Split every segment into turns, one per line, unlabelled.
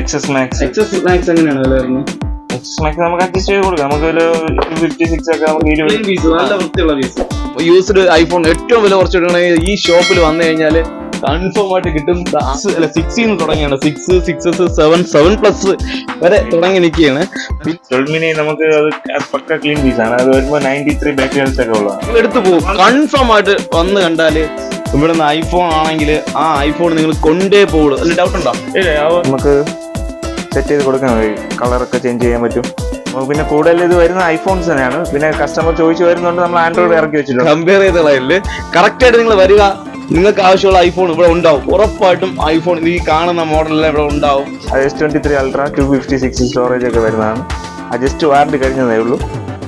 XS Max
എങ്ങനെയാണ് വില വരുന്നത്?
XS Max നമുക്ക് അഡ്ജസ്റ്റ് ചെയ്ത് കൊടുക്കാം. നമുക്ക് ഒരു 56 ഒക്കെ നമുക്ക്
നല്ല വൃത്തിയുള്ള പീസ്.
യൂസ്ഡ് ഐഫോൺ ഏറ്റവും വില കുറച്ച് എടുക്കണമെങ്കിൽ ഈ ഷോപ്പിൽ വന്നു കഴിഞ്ഞാൽ കൺഫേം ആയിട്ട് കിട്ടും. 6 തുടങ്ങിയാണ്, 6, 6S, 7 പ്ലസ് വരെ തുടങ്ങി നിൽക്കുകയാണ്.
12 mini നമുക്ക് അത് പക്ക ക്ലീൻ പീസാണ്. അത് വരുമ്പോൾ 93 ബാറ്ററി ഹെൽത്ത് ഒക്കെ ഉള്ളതാണ്.
എടുത്തു പോകും. കൺഫേം ആയിട്ട് വന്ന് കണ്ടാല് ഇവിടുന്ന് ഐഫോൺ ആണെങ്കിൽ ആ ഐഫോൺ നിങ്ങൾ കൊണ്ടേ പോകുള്ളൂ. അതിന് ഡൗട്ട് ഉണ്ടോ?
നമുക്ക് സെറ്റ് ചെയ്ത് കൊടുക്കാൻ കഴിയും. കളറൊക്കെ ചേഞ്ച് ചെയ്യാൻ പറ്റും. നമുക്ക് പിന്നെ കൂടുതൽ ഇത് വരുന്ന ഐഫോൺസ് തന്നെയാണ്. പിന്നെ കസ്റ്റമർ ചോദിച്ചു വരുന്നുണ്ട്, നമ്മൾ ആൻഡ്രോയിഡ് ഇറക്കി വെച്ചിട്ടുണ്ട്.
കമ്പയർ ചെയ്തല്ലേ കറക്റ്റ് ആയിട്ട് നിങ്ങൾ വരിക, നിങ്ങൾക്ക് ആവശ്യമുള്ള ഐഫോൺ ഇവിടെ ഉണ്ടാവും. ഉറപ്പായിട്ടും ഐഫോൺ ഈ കാണുന്ന മോഡലെല്ലാം ഇവിടെ ഉണ്ടാവും.
അത് S23 Ultra 256 സ്റ്റോറേജ് ഒക്കെ വരുന്നതാണ്. ജസ്റ്റ് വാറണ്ടി കഴിഞ്ഞതേ ഉള്ളൂ.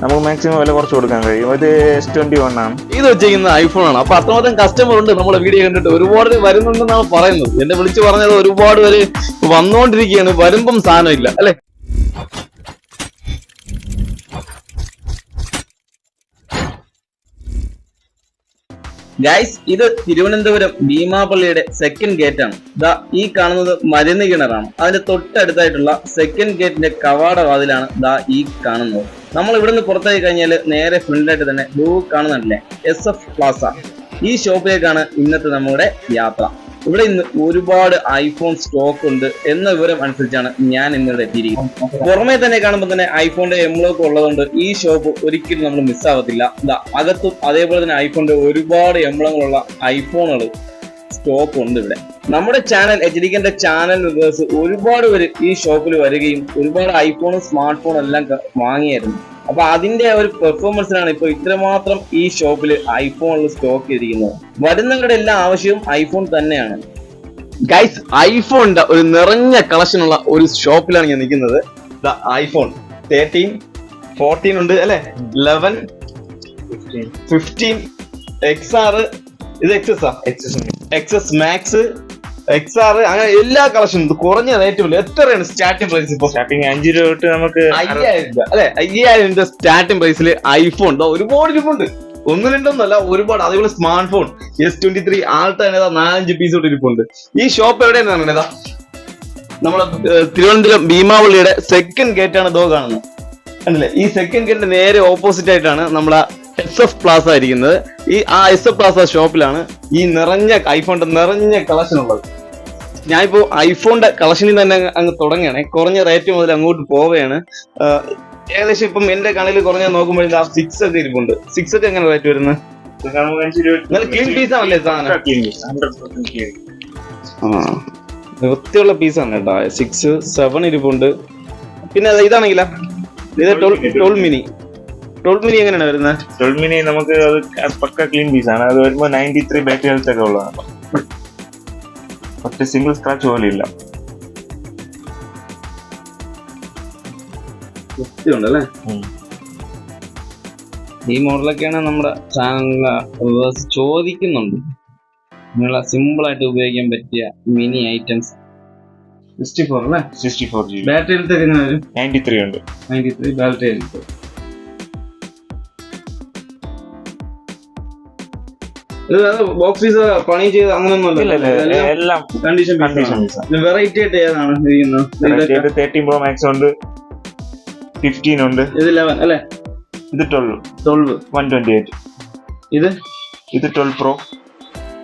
നമുക്ക് മാക്സിമം വില കുറച്ച് കൊടുക്കാൻ കഴിയും. ഇത് S21 ആണ്.
ഇത് വെച്ചിരിക്കുന്ന ഐഫോൺ ആണ്. അപ്പൊ അത്രമാത്രം കസ്റ്റമർ ഉണ്ട് നമ്മുടെ വീഡിയോ കണ്ടിട്ട്. ഒരുപാട് പേരുണ്ടെന്നാണ് പറയുന്നത്. എന്നെ വിളിച്ച് പറഞ്ഞത് ഒരുപാട് പേര് വന്നുകൊണ്ടിരിക്കുകയാണ്. വരുമ്പം സാധനം ഇല്ല അല്ലെ? ഗൈസ്, ഇത് തിരുവനന്തപുരം ഭീമാപള്ളിയുടെ സെക്കൻഡ് ഗേറ്റ് ആണ്. ദാ ഈ കാണുന്നത് മരുന്ന് കിണറാണ്. അതിന്റെ തൊട്ടടുത്തായിട്ടുള്ള സെക്കൻഡ് ഗേറ്റിന്റെ കവാടവാതിലാണ് ദാ ഈ കാണുന്നത്. നമ്മൾ ഇവിടുന്ന് പുറത്തേക്ക് കഴിഞ്ഞാൽ നേരെ ഫ്രണ്ടിലായിട്ട് തന്നെ കാണുന്നുണ്ടല്ലേ SF പ്ലാസ. ഈ ഷോപ്പിലേക്കാണ് ഇന്നത്തെ നമ്മുടെ യാത്ര. ഇവിടെ ഇന്ന് ഒരുപാട് ഐഫോൺ സ്റ്റോക്ക് ഉണ്ട് എന്ന വിവരം അനുസരിച്ചാണ് ഞാൻ ഇന്നിവിടെ എത്തിയിരിക്കുന്നത്. പുറമെ തന്നെ കാണുമ്പോൾ തന്നെ ഐഫോണിന്റെ എംബ്ലോക്ക് ഉള്ളതുകൊണ്ട് ഈ ഷോപ്പ് ഒരിക്കലും നമ്മൾ മിസ്സാവത്തില്ല. അകത്തും അതേപോലെ തന്നെ ഐഫോണിന്റെ ഒരുപാട് എംബ്ലങ്ങളുള്ള ഐഫോണുകൾ സ്റ്റോക്ക് ഉണ്ട് ഇവിടെ. നമ്മുടെ ചാനൽ എച്ച്ഡിക്കന്റെ ചാനൽ വ്യൂവേഴ്സ് ഒരുപാട് പേര് ഈ ഷോപ്പിൽ വരികയും ഒരുപാട് ഐഫോണും സ്മാർട്ട് ഫോണും എല്ലാം വാങ്ങിയായിരുന്നു. അപ്പൊ അതിന്റെ ഒരു പെർഫോമൻസിനാണ് ഇപ്പൊ ഇത്രമാത്രം ഈ ഷോപ്പിൽ ഐഫോണിൽ സ്റ്റോക്ക് ചെയ്തിരിക്കുന്നത്. വരുന്നവരുടെ എല്ലാ ആവശ്യവും ഐഫോൺ തന്നെയാണ്. ഗൈസ്, ഐഫോണിന്റെ ഒരു നിറഞ്ഞ കളക്ഷൻ ഉള്ള ഒരു ഷോപ്പിലാണ് ഞാൻ നിൽക്കുന്നത്. ഐഫോൺ 13, 14 ഉണ്ട് അല്ലെ, 11, 15, XR, ഇത് XS Max, XR, അങ്ങനെ എല്ലാ കളക്ഷനും കുറഞ്ഞ റേറ്റും. എത്രയാണ് സ്റ്റാർട്ടിംഗ് പ്രൈസ്? ഇപ്പൊ
സ്റ്റാർട്ടിംഗ് 5 രൂപ തൊട്ട് നമുക്ക്
5000 രൂപ അല്ലെ? 5000 രൂപ സ്റ്റാർട്ടിംഗ് പ്രൈസിൽ ഐഫോൺ ഒരുപാട് ഇരിപ്പുണ്ട്. ഒന്നും രണ്ടൊന്നല്ല, ഒരുപാട്. അതേപോലെ smart phone S23 Ultra 4-5 piece തൊട്ട് ഇരിപ്പുണ്ട്. ഈ ഷോപ്പ് എവിടെയാണ്? നമ്മളെ തിരുവനന്തപുരം ഭീമാവള്ളിയുടെ സെക്കൻഡ് ഗേറ്റ് ആണ് കാണുന്നത്. അല്ലേ? ഈ സെക്കൻഡ് ഗേറ്റിന്റെ നേരെ ഓപ്പോസിറ്റ് ആയിട്ടാണ് നമ്മളെ SF പ്ലാസ ഇരിക്കുന്നത്. SF പ്ലാസ ഷോപ്പിലാണ് ഈ ഐഫോണിന്റെ നിറഞ്ഞ കളക്ഷൻ ഉള്ളത്. ഞാനിപ്പോ ഐഫോണിന്റെ കളക്ഷനിൽ തന്നെ അങ്ങ് തുടങ്ങുകയാണ്. കുറഞ്ഞ റേറ്റ് മുതൽ അങ്ങോട്ട് പോവുകയാണ്. ഏകദേശം ഇപ്പം എന്റെ കണ്ണിൽ കുറഞ്ഞ നോക്കുമ്പോൾ 6 ഒക്കെ ഇരിപ്പുണ്ട്. 6 ഒക്കെ എങ്ങനെ റേറ്റ് വരുന്നത്? ക്ലീൻ പീസാണല്ലേ സാധനം? വൃത്തിയുള്ള പീസാണ് കേട്ടോ. 6, 7 ഇരിപ്പുണ്ട്. പിന്നെ ഇതാണെങ്കിലാ, ഇത് 12 mini എങ്ങനെയാണ് വരുന്നത്?
12 mini നമുക്ക് അത് പക്ക ക്ലീൻ പീസാണ്. അത് വരുമ്പോൾ 93 ബാറ്ററി ഹെൽത്ത് ഒക്കെ ഉള്ളതാണ്. ഒറ്റ സിംഗിൾ സ്ക്രാച്ച് പോലും ഇല്ല.
അല്ലേ? ഈ മോഡലൊക്കെയാണ് നമ്മുടെ ചാനലിലെ ചോദിക്കുന്നുണ്ട്. നിങ്ങളെ സിമ്പിൾ ആയിട്ട് ഉപയോഗിക്കാൻ പറ്റിയ മിനി ഐറ്റംസ്. 64 അല്ലേ?
64 GB.
ബാറ്ററി ഹെൽത്ത് എങ്ങനെ വരും?
93 ഉണ്ട്.
93 ബാറ്ററി ഹെൽത്ത്. ബോക്സ് പീസ് പണി ചെയ്ത് അങ്ങനെയൊന്നുമല്ല,
എല്ലാം
കണ്ടീഷൻ. വെറൈറ്റി ആയിട്ട് ഏതാണ് ഇരിക്കുന്നത്?
13 Pro Max ഉണ്ട്, 15 ഉണ്ട്,
ഇത് 11 അല്ലേ?
ഇത് 12 128. ഇത് 12 Pro,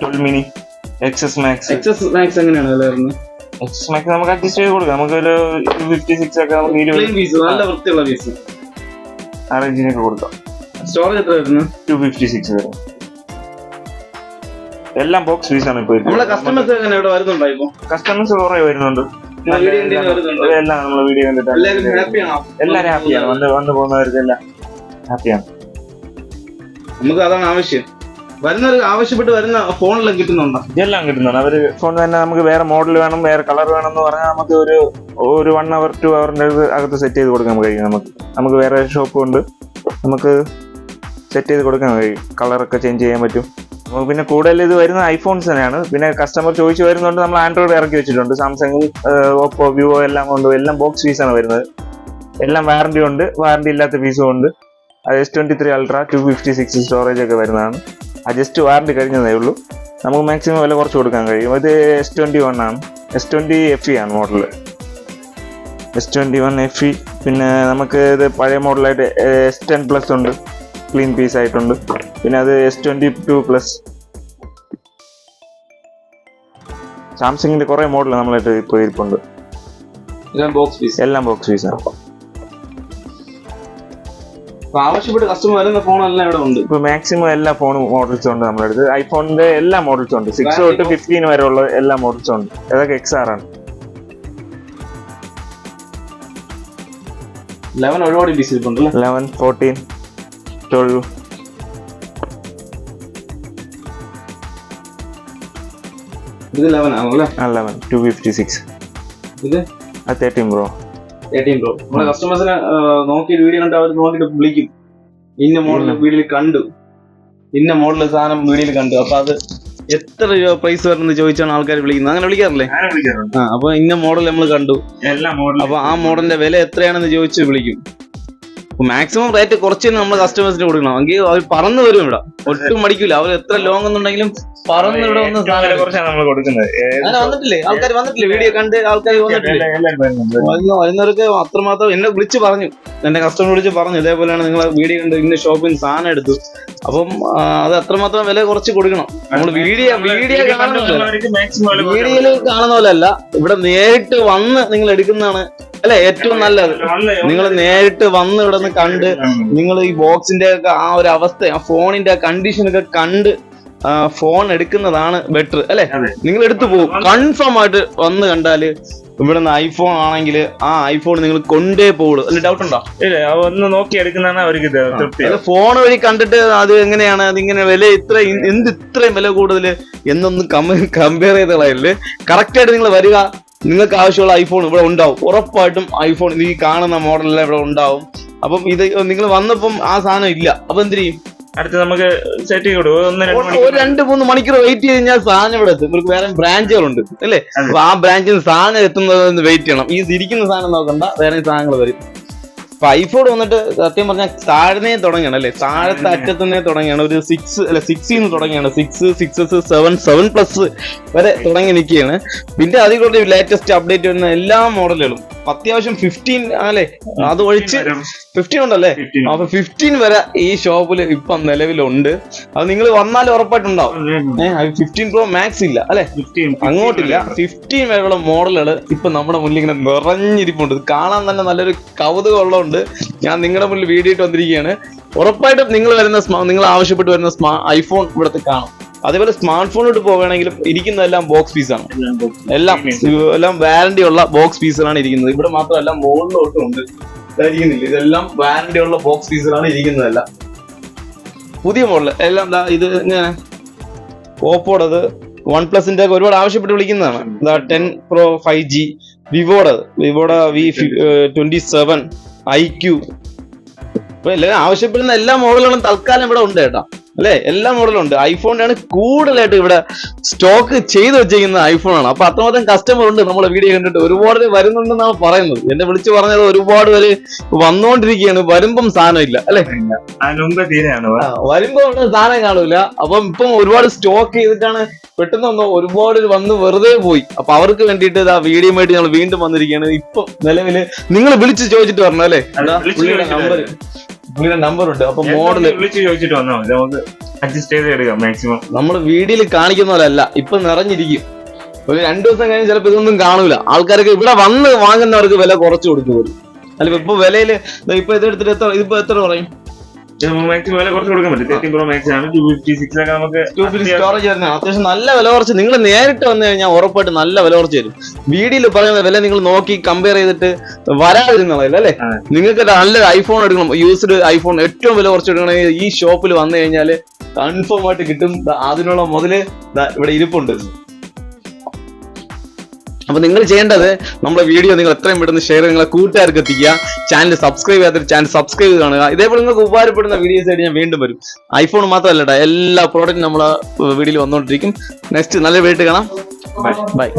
12 mini, XS Max
എങ്ങനെയാണ് വില വരുന്നത്?
XS Max നമുക്ക് അഡ്ജസ്റ്റ് ചെയ്ത് കൊടുക്കാം. നമുക്ക് ഒരു 56 ഒക്കെ നമുക്ക്
നല്ല വൃത്തിയുള്ള പീസ്
ആ റേഞ്ചിനൊക്കെ കൊടുക്കാം.
സ്റ്റോറേജ് എത്ര വരുന്നത്?
256 വരെ. എല്ലാം ബോക്സ് പീസാണ് ഇപ്പൊ.
നമ്മളെ കസ്റ്റമേഴ്സ് എങ്ങനെ ഇവിടെ വരുന്നുണ്ടോ? ഇപ്പൊ
കസ്റ്റമേഴ്സ് കുറെ വരുന്നുണ്ട്. എല്ലാം നമ്മളെ വീഡിയോ കണ്ടിട്ട് എല്ലാരും ഹാപ്പിയാണ്. വന്ന് പോകുന്നവർക്ക് എല്ലാം ഹാപ്പിയാണ്.
നമുക്ക് അതാണ് ആവശ്യം. വരുന്നവർക്ക് ആവശ്യപ്പെട്ട് വരുന്ന ഫോണെല്ലാം കിട്ടുന്നുണ്ടോ?
എല്ലാം കിട്ടുന്നുണ്ട്. അവര് ഫോൺ തന്നെ നമുക്ക് വേറെ മോഡൽ വേണം, വേറെ കളർ വേണം എന്ന് പറഞ്ഞാൽ നമുക്ക് ഒരു 1 hour 2 hourന്റെ അകത്ത് സെറ്റ് ചെയ്ത് കൊടുക്കാൻ കഴിയും. നമുക്ക് വേറെ ഷോപ്പും ഉണ്ട്, നമുക്ക് സെറ്റ് ചെയ്ത് കൊടുക്കാൻ കഴിയും. കളറൊക്കെ ചേഞ്ച് ചെയ്യാൻ പറ്റും. നമുക്ക് പിന്നെ കൂടുതൽ ഇത് വരുന്ന ഐഫോൺസ് തന്നെയാണ്. പിന്നെ കസ്റ്റമർ ചോദിച്ചു വരുന്നുണ്ട്, നമ്മൾ ആൻഡ്രോയിഡ് ഇറക്കി വെച്ചിട്ടുണ്ട്. സാംസങ്, ഓപ്പോ, വിവോ എല്ലാം കൊണ്ട് എല്ലാം ബോക്സ് പീസാണ് വരുന്നത്. എല്ലാം വാറണ്ടി ഉണ്ട്, വാറണ്ടി ഇല്ലാത്ത പീസും ഉണ്ട്. അത് S23 Ultra 256 സ്റ്റോറേജ് ഒക്കെ വരുന്നതാണ്. ജസ്റ്റ് വാറണ്ടി കഴിഞ്ഞതേ ഉള്ളൂ. നമുക്ക് മാക്സിമം വില കുറച്ച് കൊടുക്കാൻ കഴിയും. ഇത് S21 ആണ്. S20 FE ആണ് മോഡല്. S21 FE. പിന്നെ നമുക്ക് ഇത് പഴയ മോഡലായിട്ട് S10+ ഉണ്ട്, ക്ലീൻ പീസ് ആയിട്ടുണ്ട്. പിന്നെ അത് S22+. സാംസങ്ങിന്റെ കുറെ മോഡൽ നമ്മളായിട്ട് ഇപ്പോൾ ഇരിപ്പുണ്ട്.
എല്ലാം ബോക്സ് പീസ്.
എല്ലാം ബോക്സ് പീസാണ്.
ആവശ്യപ്പെട്ട് കസ്റ്റമർ വരുന്ന ഫോണെല്ലാം ഇവിടെ ഉണ്ട്.
ഇപ്പൊ മാക്സിമം എല്ലാ ഫോൺ മോഡൽസും ഉണ്ട് നമ്മുടെ അടുത്ത്. ഐഫോണിന്റെ എല്ലാ മോഡൽസും ഉണ്ട്. 6 തൊട്ട് 15 വരെ ഉള്ള എല്ലാ മോഡൽസും ഉണ്ട്. അതൊക്കെ XR ആണ്.
11 ഒരുപാട് പീസ് ഇരിപ്പുണ്ടല്ലോ.
11, 14, 12.
ഇത് 11 ആണല്ലേ?
11, 256.
ഇത്
13 Pro.
18 Pro. നമ്മുടെ കസ്റ്റമേഴ്സിനെ നോക്കി വീഡിയോ കണ്ട് അവർ നോക്കിയിട്ട് വിളിക്കും, ഇന്ന മോഡൽ വീഡിയോയിൽ കണ്ടു, ഇന്ന മോഡൽ സാധനം വീഡിയോയിൽ കണ്ടു. അപ്പൊ അത് എത്ര രൂപ പ്രൈസ് വരണമെന്ന് ചോദിച്ചാണ് ആൾക്കാർ വിളിക്കുന്നത്. അങ്ങനെ വിളിക്കാറില്ലേ? അപ്പൊ ഇന്ന മോഡൽ നമ്മൾ കണ്ടു, അപ്പൊ ആ മോഡലിന്റെ വില എത്രയാണെന്ന് ചോദിച്ച് വിളിക്കും. മാക്സിമം റേറ്റ് കുറച്ച് നമ്മൾ കസ്റ്റമേഴ്സിന് കൊടുക്കണം. എങ്കിൽ അവർ പറന്ന് വരും ഇവിടെ, ഒട്ടും മടിക്കൂല. അവർ എത്ര ലോങ് എന്നുണ്ടെങ്കിലും പറന്ന് ഇവിടെ വന്ന് അങ്ങനെ വന്നിട്ടില്ലേ? ആൾക്കാർ വന്നിട്ടില്ലേ? വീഡിയോ കണ്ട് ആൾക്കാർ വന്നിട്ടില്ലേ? വരുന്നവർക്ക് അത്രമാത്രം എന്നെ വിളിച്ച് പറഞ്ഞു, എന്റെ കസ്റ്റമർ വിളിച്ച് പറഞ്ഞു, ഇതേപോലെയാണ് നിങ്ങളെ വീഡിയോ കണ്ട് ഇന്ന ഷോപ്പിൽ നിന്ന് സാധനം എടുത്തു. അപ്പം അത് അത്രമാത്രം വില കുറച്ച് കൊടുക്കണം. നമ്മൾ വീഡിയോയിൽ കാണുന്ന പോലെ അല്ല, ഇവിടെ നേരിട്ട് വന്ന് നിങ്ങൾ എടുക്കുന്നതാണ് അല്ലെ ഏറ്റവും നല്ലത്. നിങ്ങൾ നേരിട്ട് വന്ന് ഇവിടെ നിന്ന് കണ്ട് നിങ്ങൾ ഈ ബോക്സിന്റെ ഒക്കെ ആ ഒരു അവസ്ഥ, ആ ഫോണിന്റെ കണ്ടീഷൻ ഒക്കെ കണ്ട് ഫോൺ എടുക്കുന്നതാണ് ബെറ്റർ അല്ലെ. നിങ്ങൾ എടുത്തു പോകും, കൺഫേം ആയിട്ട് വന്ന് കണ്ടാല്. ഇവിടെ നിന്ന് ഐഫോൺ ആണെങ്കിൽ ആ ഐഫോൺ നിങ്ങൾ കൊണ്ടേ പോകുള്ളൂ. അല്ല ഡൗട്ട് ഉണ്ടോ?
ഒന്ന് നോക്കി എടുക്കുന്നതാണ് അവർക്ക്.
ഫോൺ വഴി കണ്ടിട്ട് അത് എങ്ങനെയാണ്, അതിങ്ങനെ വില ഇത്രയും വില കൂടുതൽ എന്നൊന്നും കമ്പയർ ചെയ്ത് കളയല്ലേ. കറക്റ്റ് ആയിട്ട് നിങ്ങൾ വരിക, നിങ്ങൾക്ക് ആവശ്യമുള്ള ഐഫോൺ ഇവിടെ ഉണ്ടാവും. ഉറപ്പായിട്ടും ഐഫോൺ ഈ കാണുന്ന മോഡലെല്ലാം ഇവിടെ ഉണ്ടാവും. അപ്പം ഇത് നിങ്ങൾ വന്നപ്പം ആ സാധനം ഇല്ല, അപ്പൊ എന്ത് ചെയ്യും?
അടുത്ത് നമുക്ക് സെറ്റ് ചെയ്ത്
ഒരു 2-3 മണിക്കൂർ വെയിറ്റ് ചെയ്ത് കഴിഞ്ഞാൽ സാധനം ഇവിടെ എത്തും. ഇവർക്ക് വേറെ ബ്രാഞ്ചുകളുണ്ട് അല്ലേ? അപ്പൊ ആ ബ്രാഞ്ചിൽ നിന്ന് സാധനം എത്തുന്നത് വെയിറ്റ് ചെയ്യണം. ഈ ഇരിക്കുന്ന സാധനം നോക്കണ്ട, വേറെ സാധനങ്ങൾ വരും. അപ്പൊ ഐഫോൺ വന്നിട്ട് സത്യം പറഞ്ഞാൽ താഴെ തുടങ്ങിയാണ് അല്ലെ, താഴത്തെ അറ്റത്തുനിന്നേ തുടങ്ങിയാണ്. ഒരു 6 തുടങ്ങിയാണ്. 6, 6S, 7, 7+ വരെ തുടങ്ങി നിൽക്കുകയാണ്. പിന്നെ അതിൽ കൂടെ ലേറ്റസ്റ്റ് അപ്ഡേറ്റ് വരുന്ന എല്ലാ മോഡലുകളും അത്യാവശ്യം 15 അല്ലെ, അത് ഒഴിച്ച് 15 ഉണ്ടല്ലേ. അപ്പൊ 15 വരെ ഈ ഷോപ്പിൽ ഇപ്പം നിലവിലുണ്ട്. അത് നിങ്ങൾ വന്നാൽ ഉറപ്പായിട്ടുണ്ടാവും. 15 Pro Max ഇല്ല അല്ലെ, അങ്ങോട്ടില്ല. 15 വരെയുള്ള മോഡലുകൾ ഇപ്പൊ നമ്മുടെ മുന്നിൽ ഇങ്ങനെ നിറഞ്ഞിരിപ്പുണ്ട്. കാണാൻ തന്നെ നല്ലൊരു കൗതുകം ഉള്ളതുകൊണ്ട് ഞാൻ നിങ്ങളുടെ മുന്നിൽ വീഡിയോ ഇട്ട് വന്നിരിക്കുകയാണ്. ഉറപ്പായിട്ടും നിങ്ങൾ ആവശ്യപ്പെട്ട് വരുന്ന ഐഫോൺ ഇവിടുത്തെ കാണും. അതേപോലെ സ്മാർട്ട് ഫോണിലോട്ട് പോവുകയാണെങ്കിലും ഇരിക്കുന്നതെല്ലാം ബോക്സ് പീസാണ്. എല്ലാം വാറന്റി ഉള്ള ബോക്സ് പീസുകളാണ് ഇരിക്കുന്നത്. ഇവിടെ മാത്രമല്ല മുകളിലോട്ടും ഉണ്ട്, ഇരിക്കുന്നില്ല. ഇതെല്ലാം വാറന്റി ഉള്ള ബോക്സ് പീസുകളാണ് ഇരിക്കുന്നതെല്ലാം. പുതിയ മോഡൽ എല്ലാം ഇത് ഇങ്ങനെ ഓപ്പോടത്, OnePlusന്റെ ഒരുപാട് ആവശ്യപ്പെട്ട് വിളിക്കുന്നതാണ്. 10 Pro 5G, വിവോടെ V27, IQ. അപ്പൊ എല്ലാവരും ആവശ്യപ്പെടുന്ന എല്ലാ മോഡലുകളും തൽക്കാലം ഇവിടെ ഉണ്ട് കേട്ടോ അല്ലെ. എല്ലാ മോഡലും ഉണ്ട്. ഐഫോണിനാണ് കൂടുതലായിട്ട് ഇവിടെ സ്റ്റോക്ക് ചെയ്ത് വെച്ചിരിക്കുന്നത് ഐഫോണാണ്. അപ്പൊ അത്രമാത്രം കസ്റ്റമർ ഉണ്ട്. നമ്മളെ വീഡിയോ കണ്ടിട്ട് ഒരുപാട് പേര് വരുന്നുണ്ടെന്നാണ് പറയുന്നത്. എന്നെ വിളിച്ച് പറഞ്ഞത് ഒരുപാട് പേര് വന്നുകൊണ്ടിരിക്കുകയാണ്. വരുമ്പം സാധനം ഇല്ല അല്ലെ, വരുമ്പോ സാധനം കാണൂല. അപ്പം ഇപ്പം ഒരുപാട് സ്റ്റോക്ക് ചെയ്തിട്ടാണ് പെട്ടെന്ന് ഒരുപാട് വന്ന് വെറുതെ പോയി. അപ്പൊ അവർക്ക് വേണ്ടിയിട്ട് ആ വീഡിയോ ആയിട്ട് ഞങ്ങൾ വീണ്ടും വന്നിരിക്കുകയാണ്. ഇപ്പം നിലവില് നിങ്ങൾ വിളിച്ച് ചോദിച്ചിട്ട് പറഞ്ഞു അല്ലെ, പുള്ളിയുടെ നമ്പർ ഉണ്ട്. അപ്പൊ മോഡല്
വിളിച്ച് ചോദിച്ചിട്ട് വന്നാൽ മതി, നമുക്ക് അഡ്ജസ്റ്റ് ചെയ്ത് എടുക്കാം. മാക്സിമം
നമ്മൾ വീഡിയോയിൽ കാണിക്കുന്ന പോലെ അല്ല, ഇപ്പൊ നിറഞ്ഞിരിക്കും. ഒരു 2 ദിവസം കഴിഞ്ഞ് ചിലപ്പോ ഇതൊന്നും കാണൂല. ആൾക്കാർക്ക് ഇവിടെ വന്ന് വാങ്ങുന്നവർക്ക് വില കുറച്ച് കൊടുക്കും പോലും. അല്ല ഇപ്പൊ വിലയില് ഇപ്പൊ ഇതെടുത്തിട്ട് ഇതിപ്പോ എത്ര പറയും?
മാക്സിമം വില കുറച്ച് കൊടുക്കാൻ പറ്റും. 13 Pro Max ആണ്. 256 ഒക്കെ നമുക്ക്
250 സ്റ്റോറേജ് വരുന്ന അത്യാവശ്യം നല്ല വില കുറച്ച്. നിങ്ങൾ നേരിട്ട് വന്നു കഴിഞ്ഞാൽ ഉറപ്പായിട്ട് നല്ല വില കുറച്ച് തരും. വീഡിയോയിൽ പറയുന്ന വില നിങ്ങൾ നോക്കി കമ്പയർ ചെയ്തിട്ട് വരാതിരുന്നതല്ല അല്ലെ. നിങ്ങൾക്ക് നല്ല ഐഫോൺ എടുക്കണം, യൂസ്ഡ് ഐഫോൺ ഏറ്റവും വില കുറച്ച് എടുക്കണമെങ്കിൽ ഈ ഷോപ്പിൽ വന്നു കഴിഞ്ഞാൽ കൺഫേം ആയിട്ട് കിട്ടും. അതിനുള്ള മുതല് ഇവിടെ ഇരിപ്പുണ്ട്. അപ്പൊ നിങ്ങൾ ചെയ്യേണ്ടത് നമ്മുടെ വീഡിയോ നിങ്ങൾ എത്രയും പെട്ടെന്ന് ഷെയർ ചെയ്ത് നിങ്ങളെ കൂട്ടുകാർക്ക് എത്തിക്കുക. ചാനൽ സബ്സ്ക്രൈബ് ചെയ്യാത്തൊരു ചാനൽ സബ്സ്ക്രൈബ് കാണുക. ഇതേപോലെ നിങ്ങൾക്ക് ഉപകാരപ്പെടുന്ന വീഡിയോസ് ആയിട്ട് ഞാൻ വീണ്ടും വരും. ഐഫോൺ മാത്രമല്ല എല്ലാ പ്രോഡക്റ്റും നമ്മളെ വീഡിയോയിൽ വന്നുകൊണ്ടിരിക്കും. നെക്സ്റ്റ് നല്ല വീഡിയോ കാണാം. ബൈ.